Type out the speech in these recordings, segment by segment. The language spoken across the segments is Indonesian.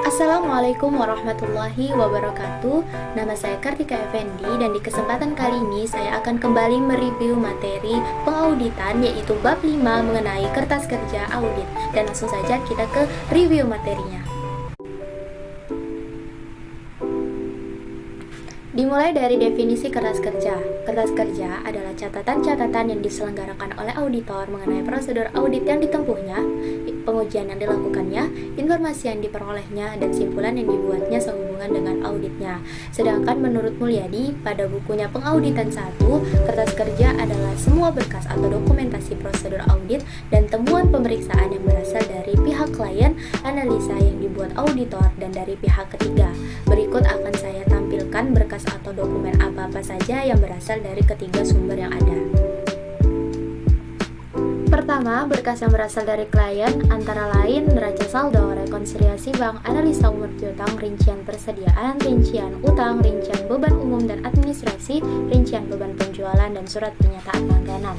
Assalamualaikum warahmatullahi wabarakatuh. Nama saya Kartika Effendi dan di kesempatan kali ini saya akan kembali mereview materi pengauditan yaitu bab 5 mengenai kertas kerja audit. Dan langsung saja kita ke review materinya. Dimulai dari definisi kertas kerja. Kertas kerja adalah catatan-catatan yang diselenggarakan oleh auditor mengenai prosedur audit yang ditempuhnya, pengujian yang dilakukannya, informasi yang diperolehnya, dan simpulan yang dibuatnya sehubungan dengan auditnya. Sedangkan menurut Mulyadi, pada bukunya Pengauditan 1, kertas kerja adalah semua berkas atau dokumentasi prosedur audit dan temuan pemeriksaan yang berasal dari pihak klien, analisa yang dibuat auditor, dan dari pihak ketiga. Berikut akan saya tampilkan berkas atau dokumen apa-apa saja yang berasal dari ketiga sumber yang ada. Pertama, berkas yang berasal dari klien antara lain neraca saldo, rekonsiliasi bank, analisa umur piutang, rincian persediaan, rincian utang, rincian beban umum dan administrasi, rincian beban penjualan, dan surat pernyataan langganan.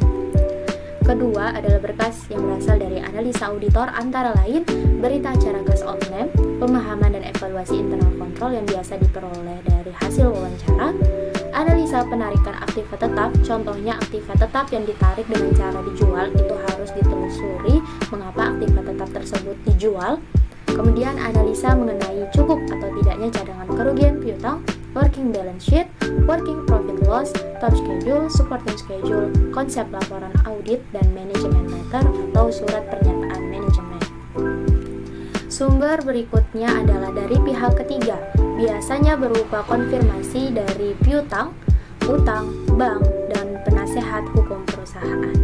Kedua adalah berkas yang berasal dari analisa auditor antara lain berita acara cash outline, pemahaman dan evaluasi internal control yang biasa diperoleh dari hasil wawancara, analisa penarikan aktiva tetap, contohnya aktiva tetap yang ditarik dengan cara dijual itu harus ditelusuri mengapa aktiva tetap tersebut dijual. Kemudian analisa mengenai cukup atau tidaknya cadangan kerugian piutang, working balance sheet, working profit loss, top schedule, supporting schedule, konsep laporan audit, dan manajemen letter atau surat pernyataan manajemen. Sumber berikutnya adalah dari pihak ketiga, biasanya berupa konfirmasi dari piutang, utang, bank, dan penasehat hukum perusahaan.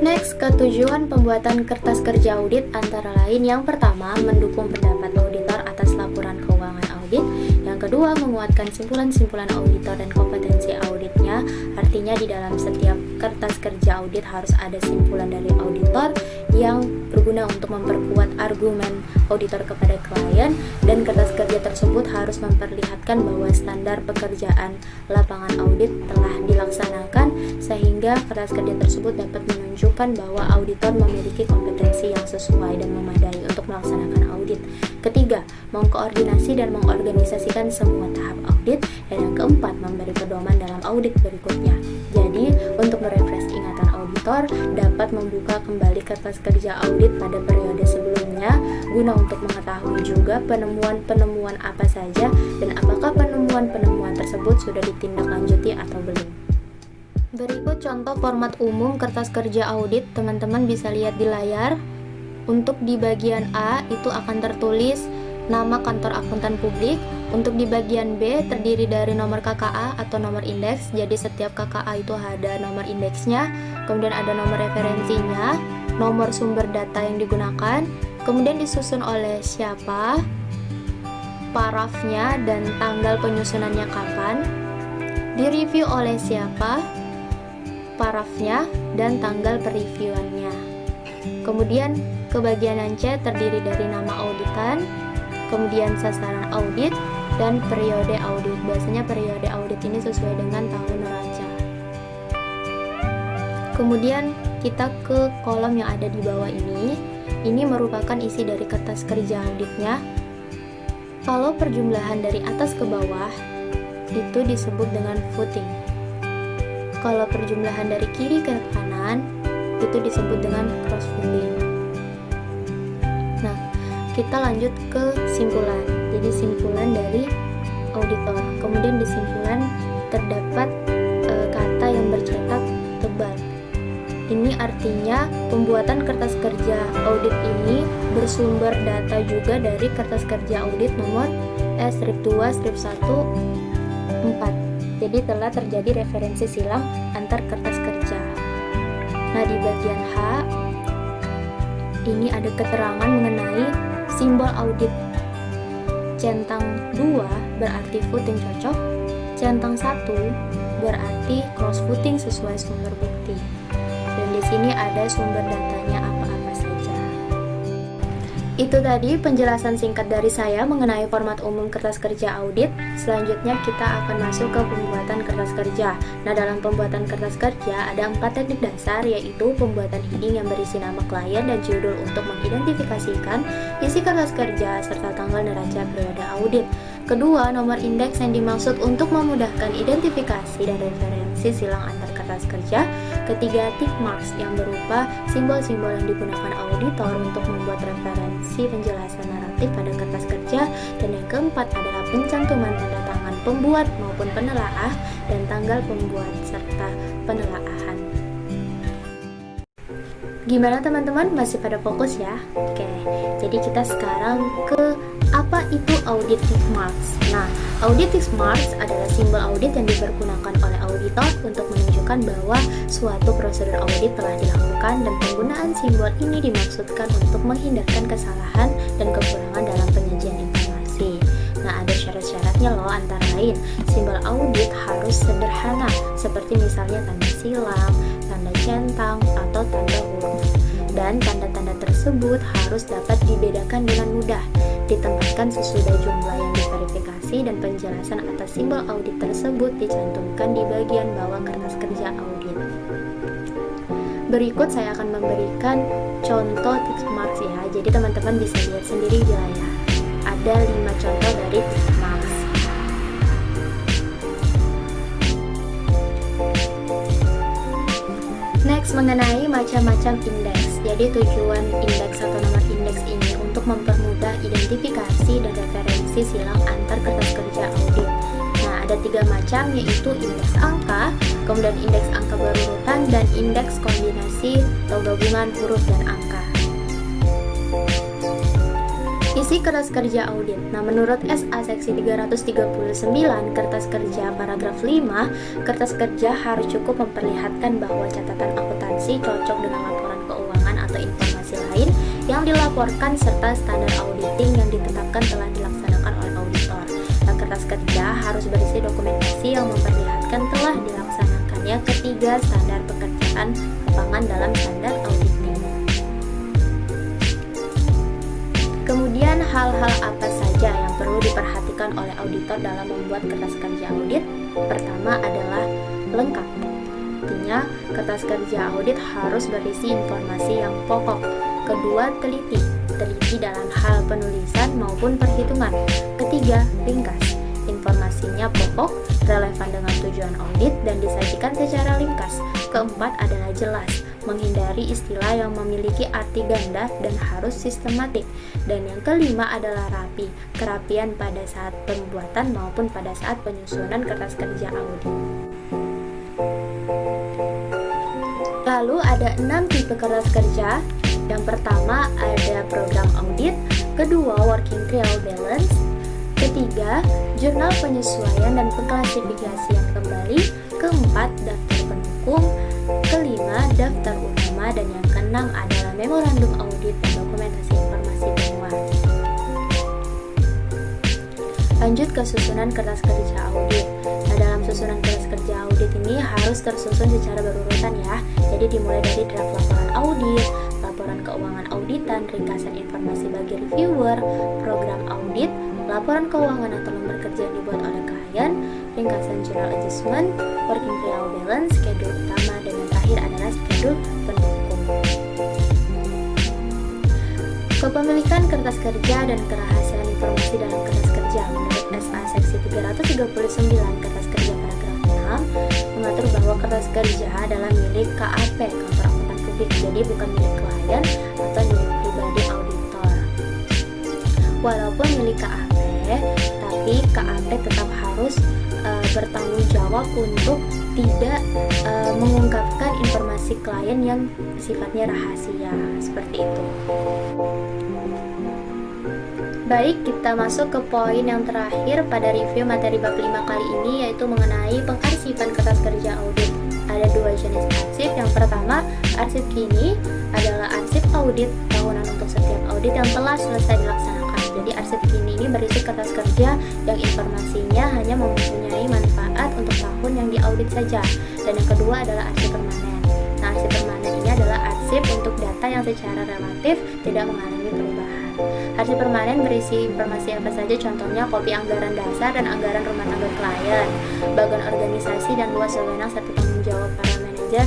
Next, ketujuan pembuatan kertas kerja audit antara lain yang pertama, mendukung pendapat auditor atas laporan keuangan audit. Yang kedua, menguatkan simpulan-simpulan auditor dan kompetensi auditnya. Artinya di dalam setiap kertas kerja audit harus ada simpulan dari auditor yang berguna untuk memperkuat argumen auditor kepada klien, dan kertas kerja tersebut harus memperlihatkan bahwa standar pekerjaan lapangan audit telah dilaksanakan sehingga kertas kerja tersebut dapat menunjukkan bahwa auditor memiliki kompetensi yang sesuai dan memadai untuk melaksanakan audit. Ketiga, mengkoordinasi dan mengorganisasikan semua tahap audit. Dan yang keempat, memberi pedoman dalam audit berikutnya. Jadi, untuk merefresh ingatan auditor, dapat membuka kembali kertas kerja audit pada periode sebelumnya guna untuk mengetahui juga penemuan-penemuan apa saja dan apakah penemuan-penemuan tersebut sudah ditindaklanjuti atau belum. Berikut contoh format umum kertas kerja audit, teman-teman bisa lihat di layar. Untuk di bagian A itu akan tertulis nama kantor akuntan publik. Untuk di bagian B terdiri dari nomor KKA atau nomor indeks. Jadi setiap KKA itu ada nomor indeksnya. Kemudian ada nomor referensinya, nomor sumber data yang digunakan. Kemudian disusun oleh siapa, parafnya dan tanggal penyusunannya kapan. Direview oleh siapa, parafnya dan tanggal pereviewannya. Kemudian ke bagian yang C terdiri dari nama auditan, kemudian sasaran audit, dan periode audit. Biasanya periode audit ini sesuai dengan tahun neraca. Kemudian kita ke kolom yang ada di bawah ini. Ini merupakan isi dari kertas kerja auditnya. Kalau perjumlahan dari atas ke bawah itu disebut dengan footing. Kalau perjumlahan dari kiri ke kanan itu disebut dengan cross footing. Nah, kita lanjut ke simpulan. Jadi simpulan dari auditor. Kemudian di simpulan terdapat kata yang bercetak tebal. Ini artinya pembuatan kertas kerja audit ini bersumber data juga dari kertas kerja audit nomor S-2, strip 1, 4. Jadi telah terjadi referensi silang antar kertas kerja. Nah, di bagian H ini ada keterangan mengenai simbol audit. Centang 2 berarti footing cocok, centang 1 berarti cross footing sesuai sumber bukti. Dan di sini ada sumber datanya apa-apa saja. Itu tadi penjelasan singkat dari saya mengenai format umum kertas kerja audit. Selanjutnya kita akan masuk ke pembuatan kertas kerja. Nah, dalam pembuatan kertas kerja ada 4 teknik dasar, yaitu pembuatan heading yang berisi nama klien dan judul untuk mengidentifikasikan isi kertas kerja serta tanggal neraca periode audit. Kedua, nomor indeks yang dimaksud untuk memudahkan identifikasi dan referensi silang antar kertas kerja. Ketiga, tick marks yang berupa simbol-simbol yang digunakan auditor untuk membuat referensi penjelasan naratif pada kertas kerja. Dan yang keempat adalah pencantuman tanda tangan pembuat maupun penelaah dan tanggal pembuat serta penelaahan. Gimana teman-teman? Masih pada fokus ya? Oke, jadi kita sekarang ke apa itu audit tick marks. Nah, audit tick marks adalah simbol audit yang dipergunakan oleh auditor untuk menunjukkan bahwa suatu prosedur audit telah dilakukan, dan penggunaan simbol ini dimaksudkan untuk menghindarkan kesalahan dan kekurangan dalam penyajian informasi. Nah, ada syarat-syaratnya loh, antara lain simbol audit harus sederhana, seperti misalnya tanda silang, tanda centang, atau tanda huruf. Dan tanda-tanda tersebut harus dapat dibedakan dengan mudah, ditempatkan sesudah jumlah yang diverifikasi, dan penjelasan atas simbol audit tersebut dicantumkan di bagian bawah kertas kerja audit. Berikut saya akan memberikan contoh tick marks ya, jadi teman-teman bisa lihat sendiri di layar. Ada 5 contoh dari tick marks. Next, mengenai macam-macam indeks. Jadi tujuan indeks atau nomor indeks ini untuk mempermudah identifikasi dan referensi silang antar kertas kerja audit. Nah, ada 3 macam, yaitu indeks angka, kemudian indeks angka berurutan, dan indeks kombinasi atau gabungan huruf dan angka. Isi kertas kerja audit. Nah, menurut SA seksi 339 kertas kerja paragraf 5, kertas kerja harus cukup memperlihatkan bahwa catatan akuntansi cocok dengan laporan keuangan atau informasi lain yang dilaporkan serta standar auditing yang ditetapkan telah dilaksanakan oleh auditor. Nah, kertas kerja harus berisi dokumentasi yang memperlihatkan telah dilaksanakannya ketiga standar pekerjaan lapangan dalam standar auditing. Kemudian hal-hal apa saja yang perlu diperhatikan oleh auditor dalam membuat kertas kerja audit? Pertama adalah lengkap. Artinya, kertas kerja audit harus berisi informasi yang pokok. Kedua, teliti dalam hal penulisan maupun perhitungan. Ketiga, ringkas. Informasinya pokok, relevan dengan tujuan audit, dan disajikan secara ringkas. Keempat adalah jelas, menghindari istilah yang memiliki arti ganda dan harus sistematik. Dan yang kelima adalah rapi, kerapian pada saat pembuatan maupun pada saat penyusunan kertas kerja audit. Lalu ada 6 tipe kertas kerja. Yang pertama ada program audit, kedua working trial balance, ketiga jurnal penyesuaian dan pengklasifikasian kembali, keempat daftar pendukung, kelima daftar utama, dan yang keenam adalah memorandum audit dan dokumentasi informasi penguat. Lanjut ke susunan kertas kerja audit. Nah, dalam susunan kertas kerja audit ini harus tersusun secara berurutan ya. Jadi dimulai dari draft laporan audit, laporan keuangan auditan, ringkasan informasi bagi reviewer, program audit, laporan keuangan atau lembar kerja yang dibuat oleh klien, ringkasan journal adjustment, working trial balance, schedule utama, dan yang terakhir adalah schedule pendukung. Kepemilikan kertas kerja dan kerahasiaan informasi dalam kertas kerja. Menurut SA seksi 339 kertas kerja paragraf 6 mengatur bahwa kertas kerja adalah milik KAP, kantor akuntan publik, jadi bukan milik klien atau milik pribadi auditor. Walaupun milik KAP, tapi KAP tetap harus bertanggung jawab untuk tidak mengungkapkan informasi klien yang sifatnya rahasia, seperti itu. Baik, kita masuk ke poin yang terakhir pada review materi bab 5 kali ini, yaitu mengenai pengarsipan kertas kerja audit. Ada 2 jenis arsip. Yang pertama, arsip kini adalah arsip audit tahunan untuk setiap audit yang telah selesai dilaksanakan. Jadi arsip kini ini berisi kertas kerja yang informasinya hanya mempunyai manfaat untuk tahun yang diaudit saja. Dan yang kedua adalah arsip permanen. Nah, arsip permanen ini adalah arsip untuk data yang secara relatif tidak mengalami perubahan. Arsip permanen berisi informasi apa saja, contohnya kopi anggaran dasar dan anggaran rumah tangga klien, bagian organisasi dan luas wewenang serta tanggung jawab para manajer,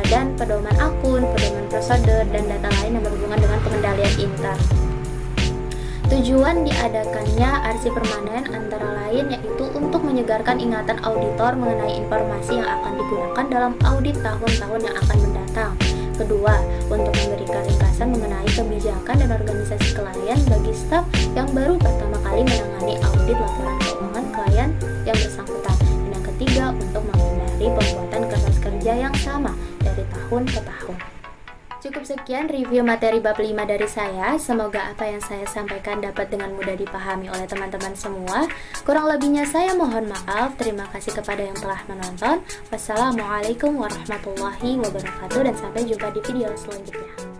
dan pedoman akun, pedoman prosedur, dan data lain yang berhubungan dengan pengendalian intern. Tujuan diadakannya arsip permanen antara lain yaitu untuk menyegarkan ingatan auditor mengenai informasi yang akan digunakan dalam audit tahun-tahun yang akan mendatang. Kedua, untuk memberikan ringkasan mengenai kebijakan dan organisasi klien bagi staf yang baru pertama kali menangani audit laporan keuangan klien yang bersangkutan. Dan yang ketiga, untuk menghindari pembuatan kertas kerja yang sama dari tahun ke tahun. Cukup sekian review materi bab 5 dari saya. Semoga apa yang saya sampaikan dapat dengan mudah dipahami oleh teman-teman semua. Kurang lebihnya saya mohon maaf. Terima kasih kepada yang telah menonton. Wassalamualaikum warahmatullahi wabarakatuh dan sampai jumpa di video selanjutnya.